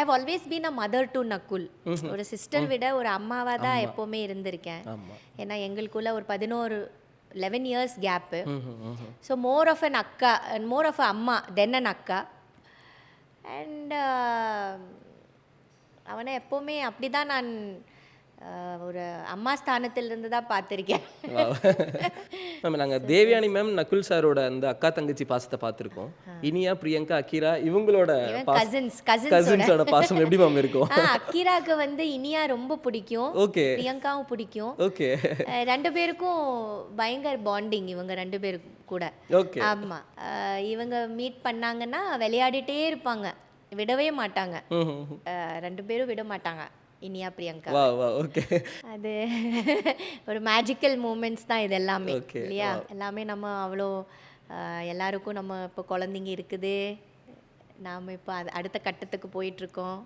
Have always been a mother to Nakul. ஒரு sister விட ஒரு அம்மாவாக தான் ஆமா. எப்போவுமே இருந்திருக்கேன். ஆமா. ஏன்னா எங்களுக்குள்ள ஒரு 11 இயர்ஸ் கேப்பு. ம்ஹ்ம். ஸோ மோர் ஆஃப் அன் அக்கா அண்ட் மோர் ஆஃப் அ அம்மா தென் அன் அக்கா. அண்ட் அவனை எப்போவுமே அப்படி தான் நான் ஒரு அம்மா ஸ்தானத்திலிருந்து தான் பார்த்துருக்கேன். வாவ்! மேம் நாங்க தேவயானி மேம், நகுல் சாரோட அந்த அக்கா தங்கச்சி பாசத்த பார்த்துருக்கோம். இனியா, பிரியங்கா, அக்கீரா இவங்களோட இவன் பாசம் கசின்ஸோட கசின்ஸோட பாசம் எப்படி மேம் இருக்கும்? அக்கீராக்கு வந்து இனியா ரொம்ப பிடிக்கும், ஓகே. பிரியங்காவும் பிடிக்கும். ஓகே. 2 பேருக்கும் பயங்கர பாண்டிங் இவங்க 2 பேருக்கும் கூட. ஓகே. ஆமாம், இவங்க மீட் பண்ணாங்கன்னா விளையாடிட்டே இருப்பாங்க, விடவே மாட்டாங்க. 2 பேரும் விட மாட்டாங்க, Iniya Priyanka. Wow! Wow! Okay. அது ஒரு மேஜிக்கல் மூமெண்ட்ஸ் தான் இது எல்லாமே, ஓகே. இல்லையா? எல்லாமே நம்ம அவ்வளோ எல்லாருக்கும் நம்ம இப்போ குழந்தைங்க இருக்குது, நாம் இப்போ அடுத்த கட்டத்துக்கு போயிட்டுருக்கோம்.